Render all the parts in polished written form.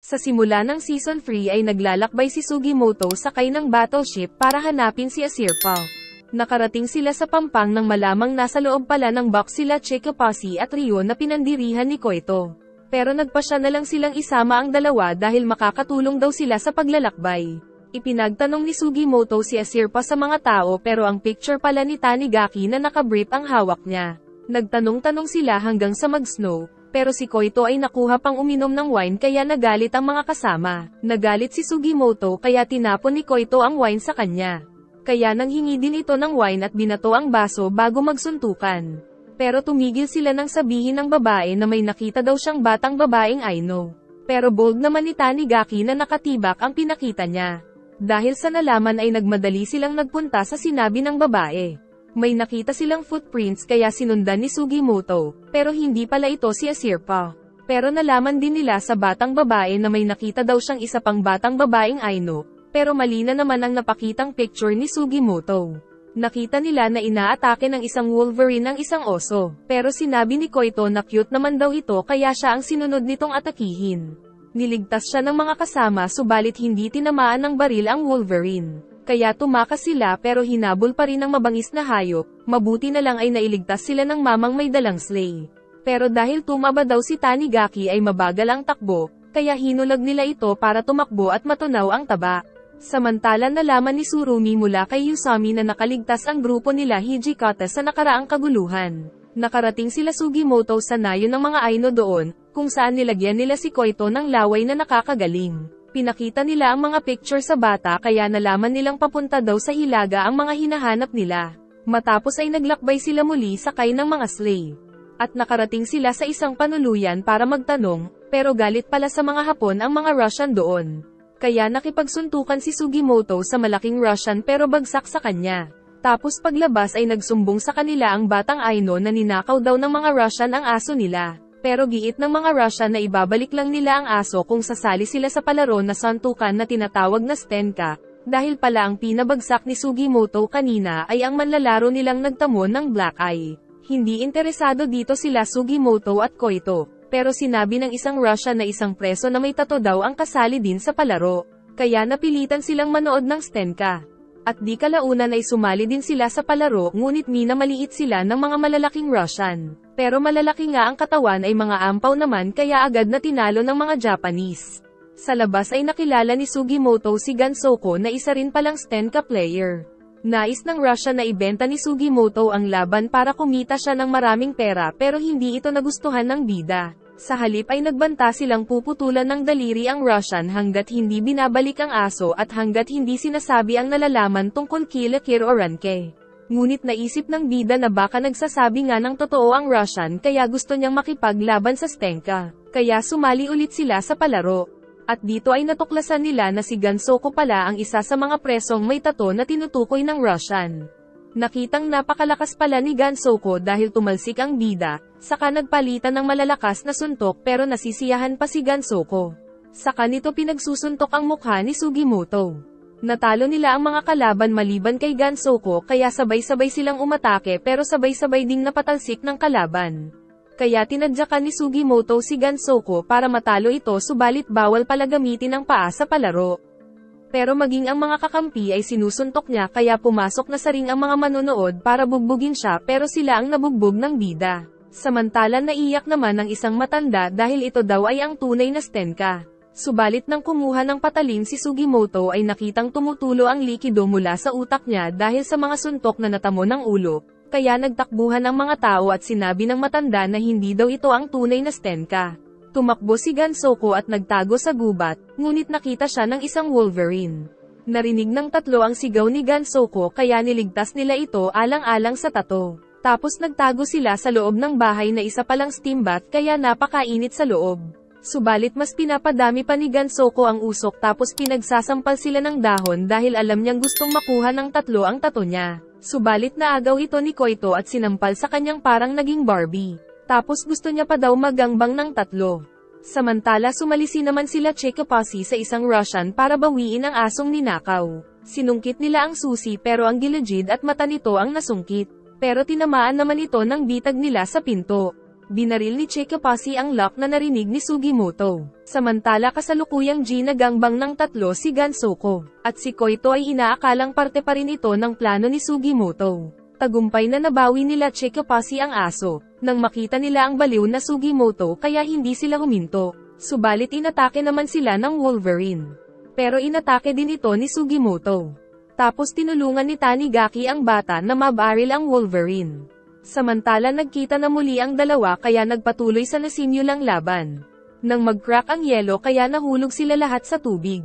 Sa simula ng Season 3 ay naglalakbay si Sugimoto sakay ng battleship para hanapin si Asirpa. Nakarating sila sa Pampang nang malamang nasa loob pala ng box sila Chikapasi at Ryo na pinandirihan ni Koito. Pero nagpasya na lang silang isama ang dalawa dahil makakatulong daw sila sa paglalakbay. Ipinagtanong ni Sugimoto si Asirpa sa mga tao pero ang picture pala ni Tanigaki na nakabrief ang hawak niya. Nagtanong-tanong sila hanggang sa mag-snow. Pero si Koito ay nakuha pang uminom ng wine kaya nagalit ang mga kasama. Nagalit si Sugimoto kaya tinapon ni Koito ang wine sa kanya. Kaya nanghingi din ito ng wine at binato ang baso bago magsuntukan. Pero tumigil sila nang sabihin ng babae na may nakita daw siyang batang babaeng Aino. Pero bold naman ni Tanigaki na nakatibak ang pinakita niya. Dahil sa nalaman ay nagmadali silang nagpunta sa sinabi ng babae. May nakita silang footprints kaya sinundan ni Sugimoto, pero hindi pala ito si Asirpa. Pero nalaman din nila sa batang babae na may nakita daw siyang isa pang batang babaeng Aino, pero mali na naman ang napakitang picture ni Sugimoto. Nakita nila na inaatake ng isang Wolverine ang isang oso, pero sinabi ni Koito na cute naman daw ito kaya siya ang sinunod nitong atakihin. Niligtas siya ng mga kasama subalit hindi tinamaan ng baril ang Wolverine. Kaya tumakas sila pero hinabol pa rin ng mabangis na hayop, mabuti na lang ay nailigtas sila ng mamang may dalang sleigh. Pero dahil tumaba daw si Tanigaki ay mabagal ang takbo, kaya hinulag nila ito para tumakbo at matunaw ang taba. Samantala nalaman ni Tsurumi mula kay Usami na nakaligtas ang grupo nila Hijikata sa nakaraang kaguluhan. Nakarating sila Sugimoto sa nayo ng mga Aino doon, kung saan nilagyan nila si Koito ng laway na nakakagaling. Pinakita nila ang mga picture sa bata kaya nalaman nilang papunta daw sa Hilaga ang mga hinahanap nila. Matapos ay naglakbay sila muli sakay ng mga sleigh. At nakarating sila sa isang panuluyan para magtanong, pero galit pala sa mga Hapon ang mga Russian doon. Kaya nakipagsuntukan si Sugimoto sa malaking Russian pero bagsak sa kanya. Tapos paglabas ay nagsumbong sa kanila ang batang Aino na ninakaw daw ng mga Russian ang aso nila. Pero giit ng mga Russian na ibabalik lang nila ang aso kung sasali sila sa palaro na suntukan na tinatawag na Stenka, dahil pala ang pinabagsak ni Sugimoto kanina ay ang manlalaro nilang nagtamo ng Black Eye. Hindi interesado dito sila Sugimoto at Koito, pero sinabi ng isang Russian na isang preso na may tato daw ang kasali din sa palaro, kaya napilitan silang manood ng Stenka. At di kalaunan ay sumali din sila sa palaro ngunit minamaliit sila ng mga malalaking Russian. Pero malalaki nga ang katawan ay mga ampaw naman kaya agad na tinalo ng mga Japanese. Sa labas ay nakilala ni Sugimoto si Gansoko na isa rin palang Stenka player. Nais ng Russia na ibenta ni Sugimoto ang laban para kumita siya ng maraming pera pero hindi ito nagustuhan ng bida. Sa halip ay nagbanta silang puputulan ng daliri ang Russian hanggat hindi binabalik ang aso at hanggat hindi sinasabi ang nalalaman tungkol kila Kir o Ranke. Ngunit naisip ng bida na baka nagsasabi nga ng totoo ang Russian kaya gusto niyang makipaglaban sa Stenka. Kaya sumali ulit sila sa palaro. At dito ay natuklasan nila na si Gansoko pala ang isa sa mga presong may tato na tinutukoy ng Russian. Nakitang napakalakas pala ni Gansoko dahil tumalsik ang bida, saka nagpalitan ng malalakas na suntok pero nasisiyahan pa si Gansoko. Saka nito pinagsusuntok ang mukha ni Sugimoto. Natalo nila ang mga kalaban maliban kay Gansoko kaya sabay-sabay silang umatake pero sabay-sabay ding napatalsik ng kalaban. Kaya tinadyakan ni Sugimoto si Gansoko para matalo ito subalit bawal pala gamitin ang paa sa palaro. Pero maging ang mga kakampi ay sinusuntok niya kaya pumasok na sa ring ang mga manonood para bugbugin siya pero sila ang nabugbog ng bida. Samantala naiyak naman ang isang matanda dahil ito daw ay ang tunay na Stenka. Subalit nang kumuha ng patalim si Sugimoto ay nakitang tumutulo ang likido mula sa utak niya dahil sa mga suntok na natamo ng ulo. Kaya nagtakbuhan ang mga tao at sinabi ng matanda na hindi daw ito ang tunay na Stenka. Tumakbo si Gansoko at nagtago sa gubat, ngunit nakita siya ng isang Wolverine. Narinig ng tatlo ang sigaw ni Gansoko kaya niligtas nila ito alang-alang sa tato. Tapos nagtago sila sa loob ng bahay na isa palang steam bath kaya napakainit sa loob. Subalit mas pinapadami pa ni Gansoko ang usok tapos pinagsasampal sila ng dahon dahil alam niyang gustong makuha ng tatlo ang tato niya. Subalit naagaw ito ni Koito at sinampal sa kanyang parang naging Barbie. Tapos gusto niya pa daw magangbang ng tatlo. Samantala sumalisi naman sila Chikapasi sa isang Russian para bawiin ang asong ninakaw. Sinungkit nila ang susi pero ang gilid at mata nito ang nasungkit. Pero tinamaan naman ito ng bitag nila sa pinto. Binaril ni Chikapasi ang lock na narinig ni Sugimoto. Samantala kasalukuyang ginagangbang ng tatlo si Gansoko, at si Koito ay inaakalang parte pa rin ito ng plano ni Sugimoto. Tagumpay na nabawi nila Chikapasi ang aso, nang makita nila ang baliw na Sugimoto kaya hindi sila huminto. Subalit inatake naman sila ng Wolverine. Pero inatake din ito ni Sugimoto. Tapos tinulungan ni Tanigaki ang bata na mabaril ang Wolverine. Samantala nagkita na muli ang dalawa kaya nagpatuloy sa nasimulang laban. Nang mag-crack ang yelo kaya nahulog sila lahat sa tubig.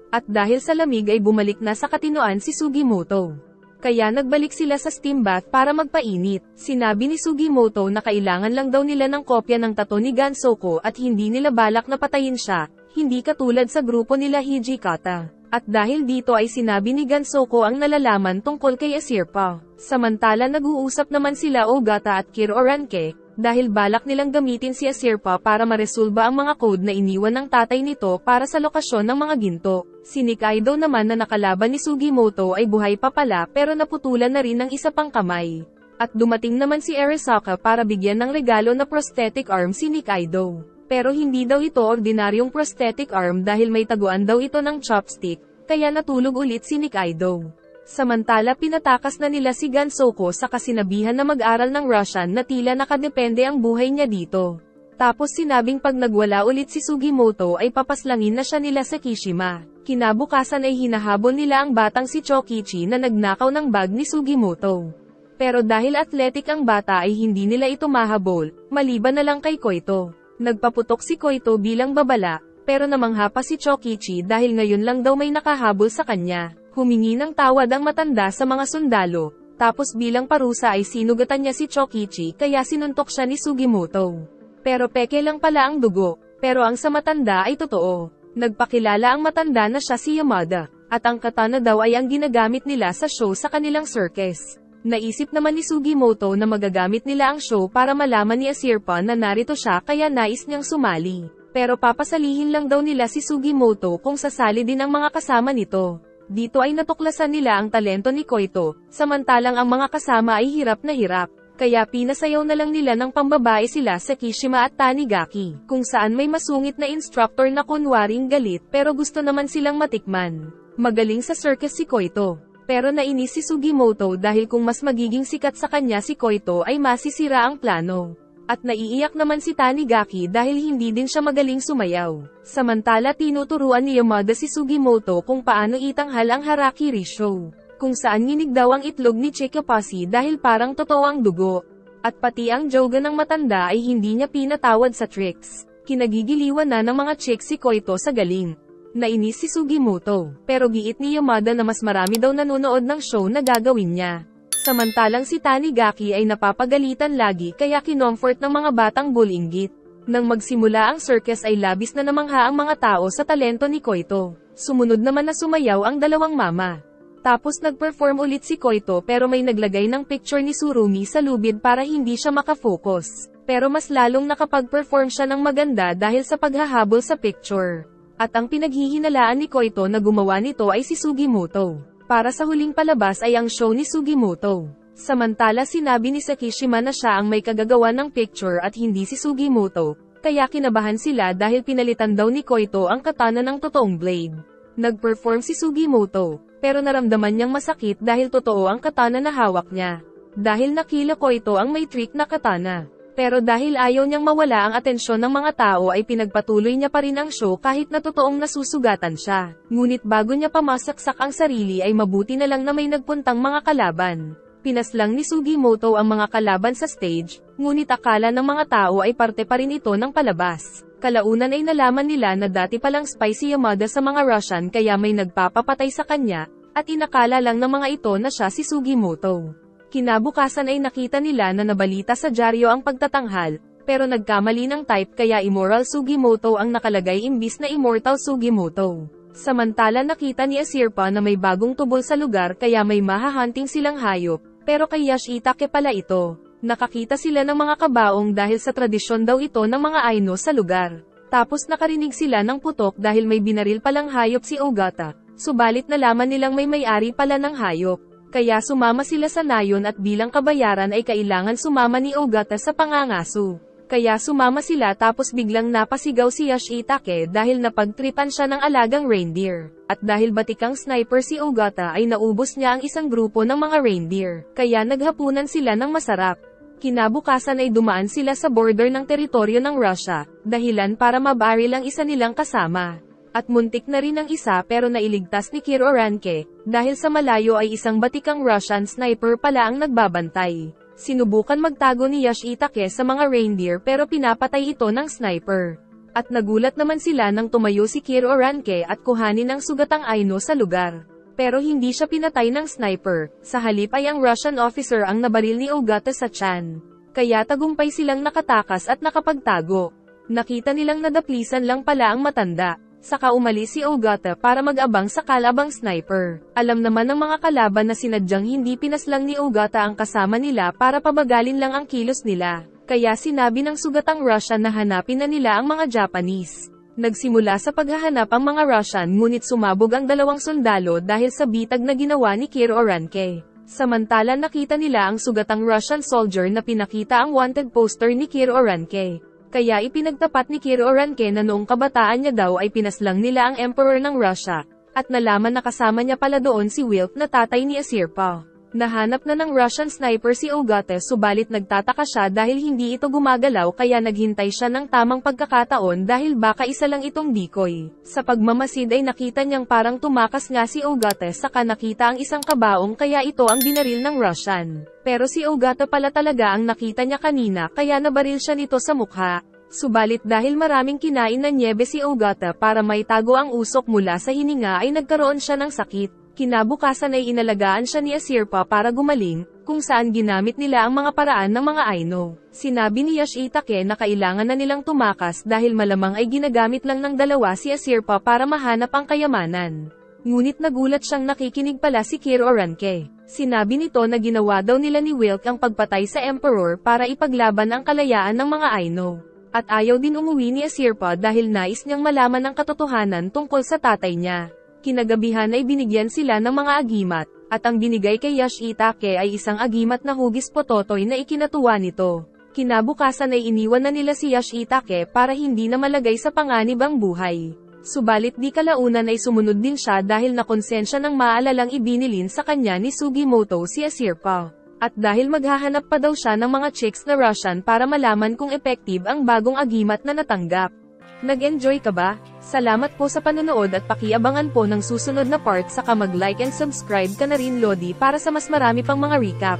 At dahil sa lamig ay bumalik na sa katinoan si Sugimoto. Kaya nagbalik sila sa steam bath para magpainit. Sinabi ni Sugimoto na kailangan lang daw nila ng kopya ng tato ni Gansoko at hindi nila balak na patayin siya, hindi katulad sa grupo nila Hijikata. At dahil dito ay sinabi ni Gansoko ang nalalaman tungkol kay Asirpa. Samantala nag-uusap naman sila Ogata at Kiro-Ranke, dahil balak nilang gamitin si Asirpa para maresolba ang mga code na iniwan ng tatay nito para sa lokasyon ng mga ginto. Si Nikaido naman na nakalaban ni Sugimoto ay buhay pa pala pero naputulan na rin ng isa pang kamay. At dumating naman si Arisaka para bigyan ng regalo na prosthetic arm si Nikaido. Pero hindi daw ito ordinaryong prosthetic arm dahil may taguan daw ito ng chopstick, kaya natulog ulit si Nikaido. Samantala pinatakas na nila si Gansoko sa kasinabihan na mag-aral ng Russian na tila nakadepende ang buhay niya dito. Tapos sinabing pag nagwala ulit si Sugimoto ay papaslangin na siya nila sa Kishima. Kinabukasan ay hinahabol nila ang batang si Chokichi na nagnakaw ng bag ni Sugimoto. Pero dahil athletic ang bata ay hindi nila ito mahabol, maliban na lang kay Koito. Nagpaputok si Koito bilang babala, pero namangha pa si Chokichi dahil ngayon lang daw may nakahabol sa kanya. Humingi ng tawad ang matanda sa mga sundalo, tapos bilang parusa ay sinugatan niya si Chokichi kaya sinuntok siya ni Sugimoto. Pero peke lang pala ang dugo, pero ang sa matanda ay totoo. Nagpakilala ang matanda na siya si Yamada, at ang katana daw ay ang ginagamit nila sa show sa kanilang circus. Naisip naman ni Sugimoto na magagamit nila ang show para malaman ni Asirpa na narito siya kaya nais niyang sumali. Pero papasalihin lang daw nila si Sugimoto kung sasali din ang mga kasama nito. Dito ay natuklasan nila ang talento ni Koito, samantalang ang mga kasama ay hirap na hirap. Kaya pinasayaw na lang nila ng pambabae sila sa Kishima at Tanigaki, kung saan may masungit na instructor na kunwaring galit pero gusto naman silang matikman. Magaling sa circus si Koito. Pero nainis si Sugimoto dahil kung mas magiging sikat sa kanya si Koito ay masisira ang plano. At naiiyak naman si Tanigaki dahil hindi din siya magaling sumayaw. Samantala tinuturuan ni Yamada si Sugimoto kung paano itanghal ang Harakiri show, kung saan nginig daw ang itlog ni Chikapasi dahil parang totoo ang dugo. At pati ang joga ng matanda ay hindi niya pinatawad sa tricks. Kinagigiliwan na ng mga chicks si Koito sa galing. Nainis si Sugimoto, pero giit ni Yamada na mas marami daw nanonood ng show na gagawin niya. Samantalang si Tanigaki ay napapagalitan lagi kaya kinomfort ng mga batang bulinggit. Nang magsimula ang circus ay labis na namangha ang mga tao sa talento ni Koito. Sumunod naman na sumayaw ang dalawang mama. Tapos nag-perform ulit si Koito pero may naglagay ng picture ni Surumi sa lubid para hindi siya makafocus. Pero mas lalong nakapag-perform siya ng maganda dahil sa paghahabol sa picture. At ang pinaghihinalaan ni Koito na gumawa nito ay si Sugimoto. Para sa huling palabas ay ang show ni Sugimoto. Samantala sinabi ni Sakishima na siya ang may kagagawa ng picture at hindi si Sugimoto, kaya kinabahan sila dahil pinalitan daw ni Koito ang katana ng totoong blade. Nag-perform si Sugimoto, pero naramdaman niyang masakit dahil totoo ang katana na hawak niya. Dahil nakila Koito ang may trick na katana. Pero dahil ayaw niyang mawala ang atensyon ng mga tao ay pinagpatuloy niya pa rin ang show kahit na totoong nasusugatan siya. Ngunit bago niya pamasaksak ang sarili ay mabuti na lang na may nagpuntang mga kalaban. Pinaslang ni Sugimoto ang mga kalaban sa stage, ngunit akala ng mga tao ay parte pa rin ito ng palabas. Kalaunan ay nalaman nila na dati palang spy si Yamada sa mga Russian kaya may nagpapapatay sa kanya, at inakala lang ng mga ito na siya si Sugimoto. Kinabukasan ay nakita nila na nabalita sa dyaryo ang pagtatanghal, pero nagkamali ng type kaya Immoral Sugimoto ang nakalagay imbis na Immortal Sugimoto. Samantala nakita ni Asirpa na may bagong tubol sa lugar kaya may mahahunting silang hayop, pero kay Yashitake pala ito. Nakakita sila ng mga kabaong dahil sa tradisyon daw ito ng mga Aino sa lugar. Tapos nakarinig sila ng putok dahil may binaril palang hayop si Ogata, subalit nalaman nilang may may-ari pala ng hayop. Kaya sumama sila sa nayon at bilang kabayaran ay kailangan sumama ni Ogata sa pangangaso. Kaya sumama sila tapos biglang napasigaw si Yoshitake dahil napagtripan siya ng alagang reindeer. At dahil batikang sniper si Ogata ay naubos niya ang isang grupo ng mga reindeer, kaya naghapunan sila ng masarap. Kinabukasan ay dumaan sila sa border ng teritoryo ng Russia, dahilan para mabaril ang isa nilang kasama. At muntik na rin ang isa pero nailigtas ni Kiro Ranke, dahil sa malayo ay isang batikang Russian sniper pala ang nagbabantay. Sinubukan magtago ni Yoshitake sa mga reindeer pero pinapatay ito ng sniper. At nagulat naman sila nang tumayo si Kiro Ranke at kuhanin ang sugatang Aino sa lugar. Pero hindi siya pinatay ng sniper, sa halip ay ang Russian officer ang nabaril ni Ogata sa tiyan. Kaya tagumpay silang nakatakas at nakapagtago. Nakita nilang nadaplisan lang pala ang matanda. Saka umalis si Ogata para mag-abang sa kalabang sniper. Alam naman ng mga kalaban na sinadyang hindi pinaslang ni Ogata ang kasama nila para pabagalin lang ang kilos nila. Kaya sinabi ng sugatang Russian na hanapin na nila ang mga Japanese. Nagsimula sa paghahanap ang mga Russian ngunit sumabog ang dalawang sundalo dahil sa bitag na ginawa ni Kiro Ranke. Samantala nakita nila ang sugatang Russian soldier na pinakita ang wanted poster ni Kiro Ranke. Kaya ipinagtapat ni Kiro Ranke na noong kabataan niya daw ay pinaslang nila ang Emperor ng Russia, at nalaman na kasama niya pala doon si Wilk na tatay ni Asirpa. Nahanap na ng Russian sniper si Ogata subalit nagtataka siya dahil hindi ito gumagalaw kaya naghintay siya ng tamang pagkakataon dahil baka isa lang itong decoy. Sa pagmamasid ay nakita niyang parang tumakas nga si Ogata saka nakita ang isang kabaong kaya ito ang binaril ng Russian. Pero si Ogata pala talaga ang nakita niya kanina kaya nabaril siya nito sa mukha. Subalit dahil maraming kinain na nyebe si Ogata para maitago ang usok mula sa hininga ay nagkaroon siya ng sakit. Kinabukasan ay inalagaan siya ni Asirpa para gumaling, kung saan ginamit nila ang mga paraan ng mga Aino. Sinabi ni Yoshitake na kailangan na nilang tumakas dahil malamang ay ginagamit lang ng dalawa si Asirpa para mahanap ang kayamanan. Ngunit nagulat siyang nakikinig pala si Kiro Ranke. Sinabi nito na ginawa daw nila ni Wilk ang pagpatay sa Emperor para ipaglaban ang kalayaan ng mga Aino. At ayaw din umuwi ni Asirpa dahil nais niyang malaman ang katotohanan tungkol sa tatay niya. Kinagabihan ay binigyan sila ng mga agimat, at ang binigay kay Yoshitake ay isang agimat na hugis pototoy na ikinatuwa nito. Kinabukasan ay iniwan na nila si Yoshitake para hindi na malagay sa panganib ang buhay. Subalit di kalaunan ay sumunod din siya dahil nakonsensya ng maalalang ibinilin sa kanya ni Sugimoto si Asirpa. At dahil maghahanap pa daw siya ng mga chicks na Russian para malaman kung effective ang bagong agimat na natanggap. Nag-enjoy ka ba? Salamat po sa panonood at pakiabangan po ng susunod na part saka mag-like and subscribe ka na rin Lodi para sa mas marami pang mga recap.